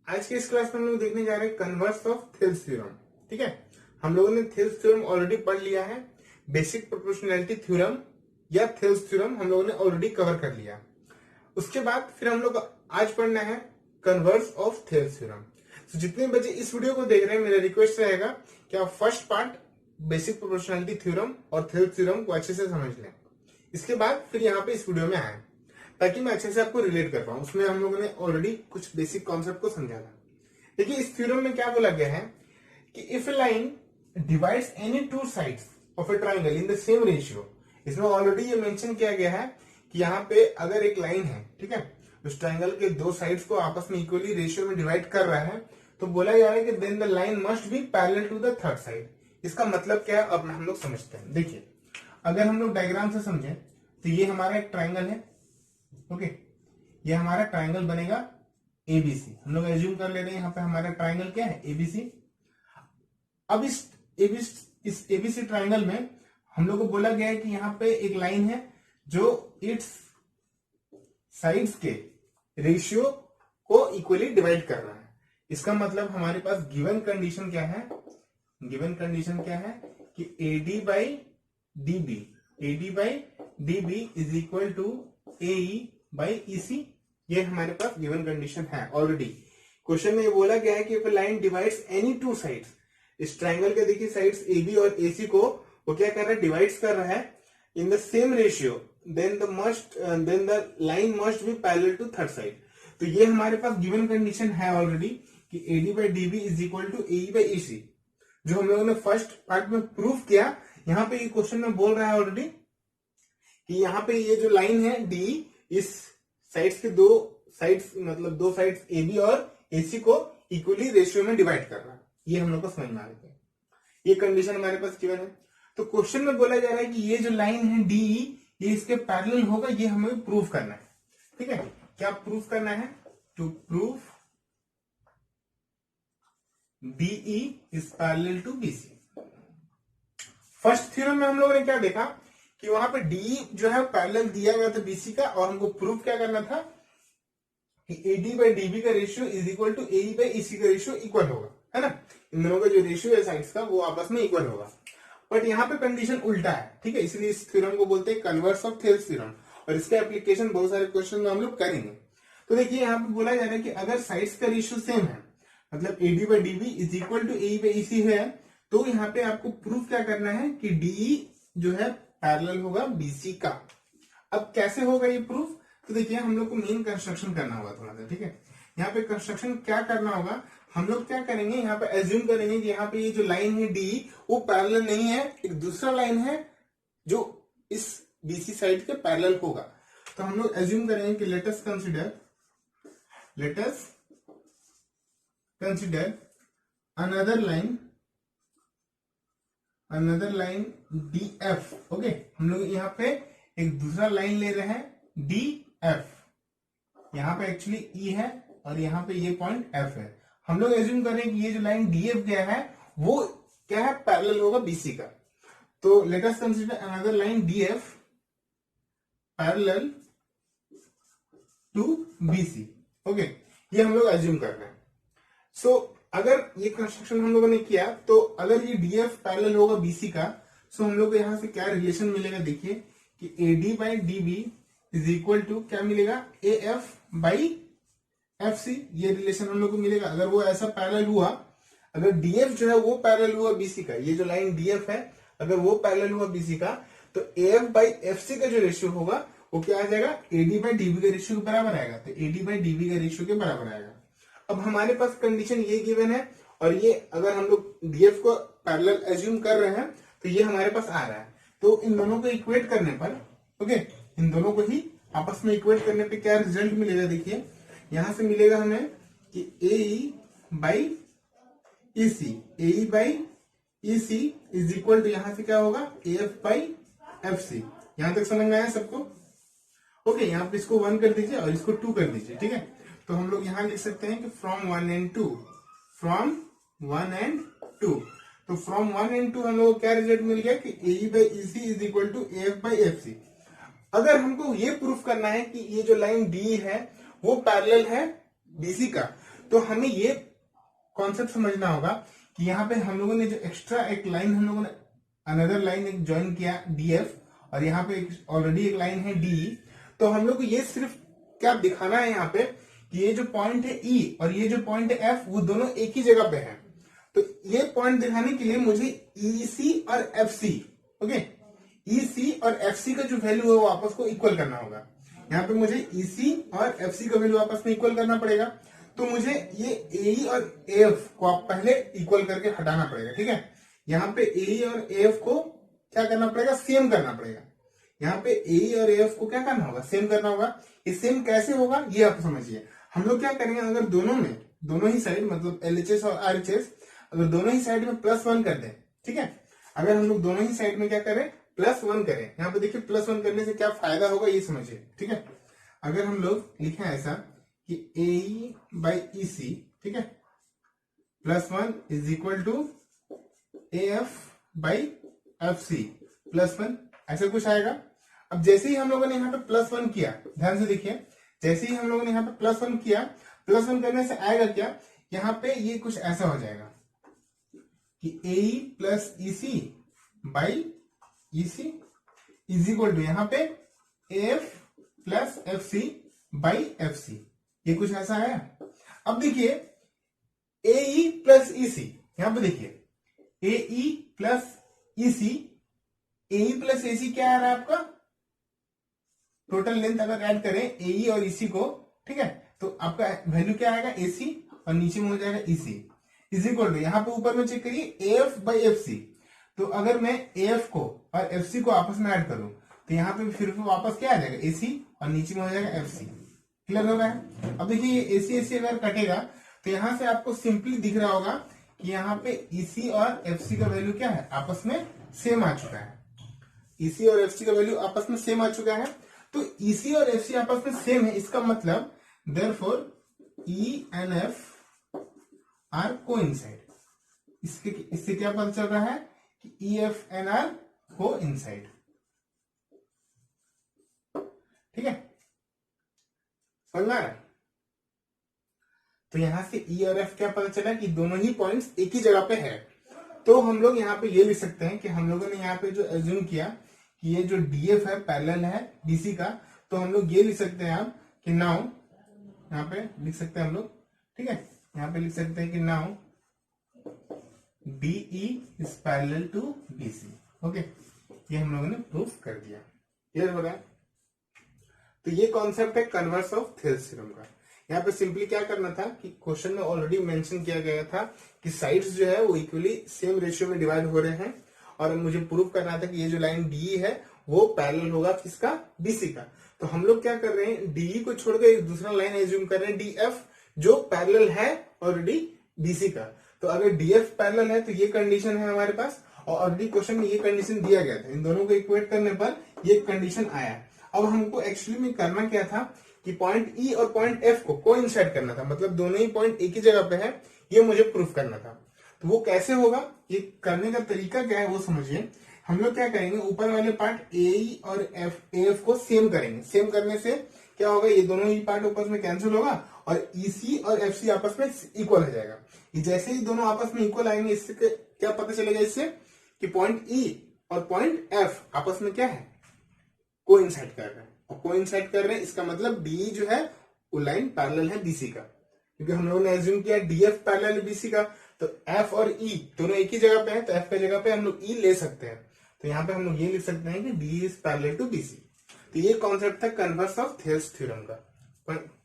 आज के इस क्लास में हम लोग देखने जा रहे हैं कन्वर्स ऑफ थेल्स थ्योरम। ठीक है, हम लोगों ने थेल्स थ्योरम ऑलरेडी पढ़ लिया है। बेसिक प्रोपोर्शनैलिटी थ्योरम या थेल्स थ्योरम हम लोगों ने ऑलरेडी कवर कर लिया। उसके बाद फिर हम लोग आज पढ़ना है कन्वर्स ऑफ थेल्स थ्योरम। तो जितने बच्चे इस वीडियो को देख रहे हैं, मेरा रिक्वेस्ट रहेगा कि आप first part basic proportionality theorem और थेल्स थ्योरम को अच्छे से समझ लें। इसके बाद फिर यहाँ पे इस वीडियो में आए ताकि मैं अच्छे से आपको रिलेट कर पाऊं। उसमें हम लोगों ने ऑलरेडी कुछ बेसिक कॉन्सेप्ट को समझा था। देखिए, इस थ्योरम में क्या बोला गया है कि if A line divides any two sides of A triangle in the same ratio, इसमें ऑलरेडी ये मेंशन किया गया है कि यहाँ पे अगर एक लाइन है, ठीक है, उस ट्राइंगल के दो साइड्स को आपस में इक्वली रेशियो में डिवाइड कर रहा है, तो बोला जा रहा है कि then the line must be parallel to the third side. इसका मतलब क्या है अब हम लोग समझते हैं। देखिए, अगर हम लोग डायग्राम से समझें तो ये हमारा एक ट्राइंगल है। ओके, ये हमारा ट्राइंगल बनेगा एबीसी। हम लोग एज्यूम कर ले रहे हैं यहाँ पे हमारा ट्राइंगल क्या है, एबीसी। अब इस एबीसी ट्राइंगल में हम लोग को बोला गया है कि यहाँ पे एक लाइन है जो इट्स साइड्स के रेशियो को इक्वली डिवाइड कर रहा है। इसका मतलब हमारे पास गिवन कंडीशन क्या है, गिवन कंडीशन क्या है कि AD by DB is equal to AE by EC। ये हमारे पास गिवन कंडीशन है ऑलरेडी। क्वेश्चन में ये बोला गया है कि if line divides any two sides, इस ट्राइंगल के देखिए साइड्स AB और AC को वो क्या कर रहा है, डिवाइड्स कर रहा है in the same ratio, then the line must be parallel to third side. तो ये हमारे पास गिवन कंडीशन है ऑलरेडी कि AD by DB is equal to AE by EC, जो हम लोगों ने फर्स्ट पार्ट में प्रूव किया। यहाँ पे ये क्वेश्चन में बोल रहा है ऑलरेडी कि यहाँ पे ये जो लाइन है D, इस साइड्स के दो साइड्स मतलब दो साइड्स AB और AC को इक्वली रेशियो में डिवाइड कर रहा है। ये हम लोग को समझ में आ रहा है, ये कंडीशन हमारे पास गिवन है। तो क्वेश्चन में बोला जा रहा है कि ये जो लाइन है DE, ये इसके पैरेलल होगा, ये हमें प्रूव करना है। ठीक है, क्या प्रूव करना है? To prove DE is parallel to BC। First theorem में हम लोगों ने क्या देखा कि वहां पे DE जो है पैरेलल दिया गया था BC का, और हमको प्रूव क्या करना था कि AD बाई DB का ratio is equal to AE by EC का रेशियो इक्वल होगा, है ना। इन दोनों का जो रेशियो है साइड्स का वो आपस में इक्वल होगा। बट यहाँ पे कंडीशन उल्टा है, ठीक है, इसलिए इस थ्योरम को बोलते हैं कन्वर्स ऑफ थेल्स थ्योरम, और इसके एप्लीकेशन बहुत सारे क्वेश्चन में हम लोग करेंगे। तो देखिए, यहाँ पे बोला जा रहा है कि अगर साइड्स का रेशियो सेम है, मतलब AD by DB is equal to AE by EC है, तो यहाँ पे आपको प्रूफ क्या करना है कि DE जो है पैरेलल होगा BC का। अब कैसे होगा ये प्रूफ? तो देखिए, हम लोग को मेन कंस्ट्रक्शन करना होगा थोड़ा सा। ठीक है, यहाँ पे कंस्ट्रक्शन क्या करना होगा, हम लोग क्या करेंगे, यहाँ पे एज्यूम करेंगे कि यहाँ पे ये जो लाइन है DE वो पैरेलल नहीं है, एक दूसरा लाइन है जो इस BC साइड के पैरेलल होगा। तो हम लोग एज्यूम करेंगे कि let us consider another line DF। Okay, हम लोग यहाँ पे एक दूसरा लाइन ले रहे हैं DF। यहाँ पे एक्चुअली E है और यहाँ पे ये पॉइंट F है। हम लोग एज्यूम करें कि ये जो लाइन DF गया है वो क्या है, पैरेलल होगा BC का। तो let us consider another line DF parallel to BC। Okay, ये हम लोग एज्यूम कर रहे हैं। सो अगर ये कंस्ट्रक्शन हम लोगों ने किया, तो अगर ये DF पैरेलल होगा BC का, सो हम लोग को यहाँ से क्या रिलेशन मिलेगा, देखिए कि AD by DB is equal to क्या मिलेगा, AF बाई FC। ये रिलेशन हम लोग को मिलेगा अगर वो ऐसा पैरेलल हुआ। अगर DF जो है वो पैरेलल हुआ BC का, ये जो लाइन DF है अगर वो पैरेलल हुआ BC का, तो AF बाई FC का जो रेशियो होगा वो क्या आ जाएगा, AD बाई DB के रेशियो के बराबर आएगा। तो AD बाई DB के रेशियो के बराबर आएगा। अब हमारे पास कंडीशन ये गिवन है, और ये अगर हम लोग DF को पैरेलल एज्यूम कर रहे हैं तो ये हमारे पास आ रहा है। तो इन दोनों को इक्वेट करने पर, ओके, इन दोनों को ही आपस में इक्वेट करने पे क्या रिजल्ट मिलेगा, देखिए यहां से मिलेगा हमें कि AE by EC is equal to यहां से क्या होगा, AF बाई FC। यहां तक समझ में आया सबको? ओके, यहाँ पे इसको 1 कर दीजिए और इसको 2 कर दीजिए। ठीक है, तो हम लोग यहां लिख सकते हैं कि फ्रॉम 1 एंड 2, तो फ्रॉम 1 एंड 2 हम लोग को क्या रिजल्ट मिल गया कि AE by EC is equal to AF by FC। अगर हमको ये प्रूफ करना है कि ये जो लाइन D है वो पैरेलल है BC का, तो हमें ये कॉन्सेप्ट समझना होगा कि यहाँ पे हम लोगों ने जो एक्स्ट्रा एक लाइन हम लोगों ने अनदर लाइन एक ज्वाइन किया डीएफ, और यहाँ पे ऑलरेडी एक लाइन है डी। तो हम लोग को ये सिर्फ क्या दिखाना है यहाँ पे कि ये जो पॉइंट है ई और ये जो पॉइंट है एफ वो दोनों एक ही जगह पे है। तो ये पॉइंट दिखाने के लिए मुझे ईसी और एफसी, ओके, ईसी और एफसी का जो वैल्यू है वो आपस को इक्वल करना होगा। यहाँ पे मुझे ईसी और एफसी का वैल्यू आपस में इक्वल करना पड़ेगा। तो मुझे ये एई और एफ को आप पहले इक्वल करके हटाना पड़ेगा, ठीक है। यहाँ पे एई और एफ को क्या करना पड़ेगा, सेम करना पड़ेगा। यहाँ पे एई और एफ को क्या करना होगा, सेम करना होगा। ये सेम कैसे होगा ये आप समझिए। हम लोग क्या करेंगे, अगर दोनों ही साइड मतलब एलएचएस और आरएचएस अगर दोनों ही साइड में +1 कर दें, ठीक है। अगर हम लोग दोनों ही साइड में क्या करें, +1 करें। यहाँ पे देखिए +1 करने से क्या फायदा होगा ये समझिए, ठीक है। अगर हम लोग लिखें ऐसा कि AE बाई EC, ठीक है, +1 is equal to AF by FC +1, ऐसा कुछ आएगा। अब जैसे ही हम लोगों ने यहाँ पे +1 किया, ध्यान से देखिए, जैसे ही हम लोगों ने यहाँ पे +1 किया, +1 करने से आएगा क्या, यहाँ पे ये कुछ ऐसा हो जाएगा कि AE plus EC by EC is equal to यहाँ पे AF plus FC by FC, ये कुछ ऐसा है। अब देखिए AE प्लस EC, यहां पे देखिए AE plus EC, AE plus AC क्या आ रहा है आपका, टोटल लेंथ अगर ऐड करें AE और EC को, ठीक है, तो आपका वैल्यू क्या आएगा AC और नीचे में हो जाएगा EC इज इक्वल टू, यहाँ पे ऊपर में चेक करिए AF बाई FC। तो अगर मैं AF को और FC को आपस में ऐड करूं तो यहाँ पे फिर वापस क्या आ जाएगा AC और नीचे में हो जाएगा FC। क्लियर हो रहा है। अब देखिए ये AC अगर कटेगा तो यहां से आपको सिंपली दिख रहा होगा कि यहाँ पे EC और FC का वैल्यू क्या है, आपस में सेम आ चुका है। EC और FC का वैल्यू आपस में सेम आ चुका है। तो EC और FC आपस में सेम है, इसका मतलब therefore E and F are coincide. इससे क्या पता चल रहा है कि EF एंड R कोइंसाइड, ठीक है, समझ में आ रहा है। तो यहां से E और F क्या पता चला कि दोनों ही पॉइंट्स एक ही जगह पे है। तो हम लोग यहाँ पे ये लिख सकते हैं कि हम लोगों ने यहाँ पे जो एज्यूम किया कि ये जो DF है पैरेलल है BC का, तो हम लोग ये लिख सकते हैं आप कि नाउ, यहाँ पे लिख सकते हैं हम लोग, ठीक है, यहाँ पे लिख सकते हैं कि now DE is parallel to BC। Okay, ये हम लोगों ने प्रूफ कर दिया। क्लियर हो रहा है। तो ये कॉन्सेप्ट है कन्वर्स ऑफ थेल्स थ्योरम का। यहाँ पे सिंपली क्या करना था कि क्वेश्चन में ऑलरेडी मेंशन किया गया था कि साइड्स जो है वो इक्वली सेम रेशियो में डिवाइड हो रहे हैं, और मुझे प्रूफ करना था कि ये जो लाइन DE है वो पैरेलल होगा किसका, BC का। तो हम लोग क्या कर रहे हैं, DE को छोड़कर एक दूसरा लाइन एज्यूम कर रहे हैं DF, जो पैरेलल है ऑलरेडी BC का। तो अगर DF पैरेलल है तो ये कंडीशन है हमारे पास, और ऑलरेडी क्वेश्चन में ये कंडीशन दिया गया था। इन दोनों को इक्वेट करने पर ये कंडीशन आया। अब हमको एक्चुअली में करना क्या था कि पॉइंट E और पॉइंट F को कोइंसाइड करना था, मतलब दोनों ही पॉइंट एक ही जगह पे है, ये मुझे प्रूफ करना था। तो वो कैसे होगा, ये करने का तरीका क्या है वो समझिए। हम लोग क्या करेंगे, ऊपर वाले पार्ट AE और AF को सेम करेंगे। सेम करने से क्या होगा, ये दोनों ही पार्ट आपस में कैंसिल होगा और EC और FC आपस में इक्वल हो जाएगा। जैसे ही दोनों आपस में इक्वल आएंगे, इससे क्या पता चलेगा इससे कि पॉइंट E और पॉइंट F आपस में क्या है, कोइंसाइड कर रहे हैं। और कोइंसाइड कर रहे हैं इसका मतलब DE जो है वो लाइन पैरेलल है BC का, क्योंकि हम लोगों ने एज्यूम किया DF पैरेलल है BC का। तो F और E दोनों एक ही जगह पे है, तो F की जगह पे हम लोग E ले सकते हैं। तो यहाँ पे हम लोग ये लिख सकते हैं कि DE is parallel to BC। तो ये कॉन्सेप्ट था कन्वर्स ऑफ थेल्स थ्योरम का।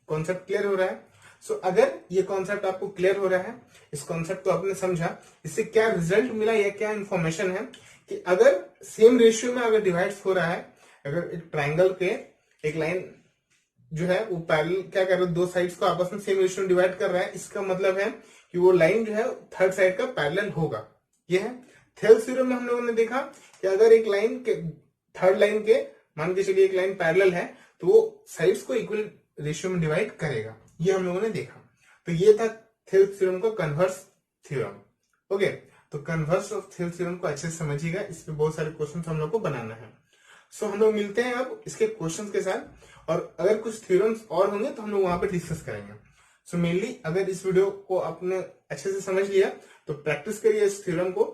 कॉन्सेप्ट क्लियर हो रहा है। सो अगर ये कॉन्सेप्ट आपको क्लियर हो रहा है, इस कॉन्सेप्ट को आपने समझा, इससे क्या रिजल्ट मिला या क्या इंफॉर्मेशन है कि अगर सेम रेशियो में अगर डिवाइड्स हो रहा है, अगर एक ट्राइंगल के एक लाइन जो है वो पैरेलल क्या कर रहा है, दो साइड्स को आपस में सेम रेशियो में डिवाइड कर रहा है, इसका मतलब है कि वो लाइन जो है थर्ड साइड का पैरेलल होगा। ये है थेल्स थ्योरम में हम लोगों ने देखा कि अगर एक लाइन के थर्ड लाइन के मान के चलिए एक लाइन पैरेलल है तो वो साइड्स को इक्वल रेशियो में डिवाइड करेगा। ये हम लोगों ने देखा। तो ये था थेल्स थ्योरम का कन्वर्स थ्योरम। ओके, तो कन्वर्स ऑफ थेल्स थ्योरम को अच्छे से समझिएगा, इस पे बहुत सारे क्वेश्चन हम लोग को बनाना है। सो हम लोग मिलते हैं अब इसके क्वेश्चंस के साथ, और अगर कुछ थ्योरम्स और होंगे तो हम लोग वहां पे डिस्कस करेंगे। सो मेनली अगर इस वीडियो को आपने अच्छे से समझ लिया तो प्रैक्टिस करिए इस थ्योरम को।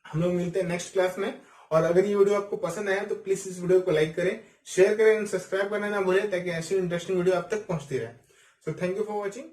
हम लोग मिलते हैं नेक्स्ट क्लास में। और अगर ये वीडियो आपको पसंद आया तो प्लीज इस वीडियो को लाइक करें, शेयर करें एंड सब्सक्राइब करना ना भूलें ताकि ऐसी इंटरेस्टिंग वीडियो आप तक पहुंचती रहे। So thank you for watching.